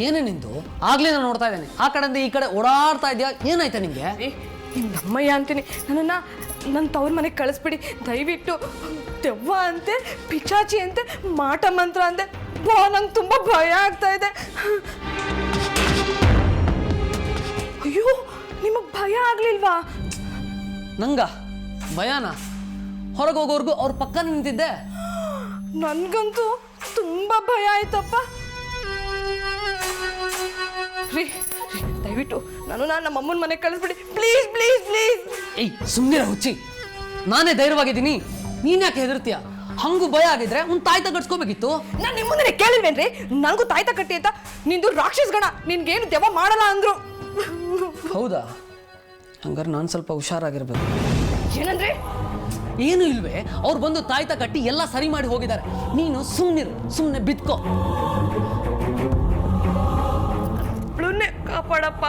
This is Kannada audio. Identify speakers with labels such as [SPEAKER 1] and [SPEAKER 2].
[SPEAKER 1] ಏನೇ ನಿಂದು ಆಗ್ಲೇ ನಾನು ನೋಡ್ತಾ ಇದ್ದೇನೆ ಆ ಕಡೆಯಿಂದ ಈ ಕಡೆ ಓಡಾಡ್ತಾ ಇದೆಯಾ ಏನಾಯ್ತಾ ನಿಂಗೆ
[SPEAKER 2] ನಮ್ಮಯ್ಯ ಅಂತೀನಿ ನನ್ನ ತವ್ರ ಮನೆಗೆ ಕಳಿಸ್ಬಿಡಿ ದಯವಿಟ್ಟು ದೆವ್ವ ಅಂತೆ ಪಿಚಾಚಿ ಅಂತೆ ಮಾಟ ಮಂತ್ರ ಅಂತೆ ನಂಗೆ ತುಂಬ ಭಯ ಆಗ್ತಾ ಇದೆ ಅಯ್ಯೋ ನಿಮಗೆ ಭಯ ಆಗ್ಲಿಲ್ವಾ
[SPEAKER 1] ನಂಗ ಭಯಾನ ಹೊರಗೆ ಹೋಗೋರ್ಗು ಅವ್ರ ಪಕ್ಕ ನಿಂತಿದ್ದೆ
[SPEAKER 2] ನನ್ಗಂತೂ ತುಂಬ ಭಯ ಆಯ್ತಪ್ಪ ರೀ ದಯವಿಟ್ಟು ನಮ್ಮ ಅಮ್ಮನ ಮನೆಗೆ ಕಳಿಸ್ಬಿಡಿ ಪ್ಲೀಸ್ ಪ್ಲೀಸ್ ಪ್ಲೀಸ್
[SPEAKER 1] ಏಯ್ ಸುಮ್ಮನೆ ಹುಚ್ಚಿ ನಾನೇ ಧೈರ್ಯವಾಗಿದ್ದೀನಿ ನೀನ್ ಯಾಕೆ ಹೆದರ್ತೀಯ ಹಂಗೂ ಭಯ ಆಗಿದ್ರೆ ಒಂದು ತಾಯ್ತ ಗಡ್ಸ್ಕೋಬೇಕಿತ್ತು
[SPEAKER 2] ನಾನು ನಿಮ್ಮ ಮುಂದೆ ಕೇಳಿಲ್ವೇನ್ರಿ ನನಗೂ ತಾಯ್ತ ಕಟ್ಟಿ ಅಂತ ನಿಂದು ರಾಕ್ಷಸ ಗಣ ನಿನ್ಗೇನು ದೆವ್ವ ಮಾಡಲ್ಲ ಅಂದ್ರು
[SPEAKER 1] ಹೌದಾ ಹಂಗಾರೆ ನಾನು ಸ್ವಲ್ಪ ಹುಷಾರಾಗಿರ್ಬೇಕು
[SPEAKER 2] ಏನಂದ್ರೆ
[SPEAKER 1] ಏನು ಇಲ್ವೇ ಅವ್ರು ಬಂದು ತಾಯ್ತ ಕಟ್ಟಿ ಎಲ್ಲ ಸರಿ ಮಾಡಿ ಹೋಗಿದ್ದಾರೆ ನೀನು ಸುಮ್ಮನೆ ಬಿದ್ಕೋ
[SPEAKER 2] ಕಾಪಾಡಪ್ಪ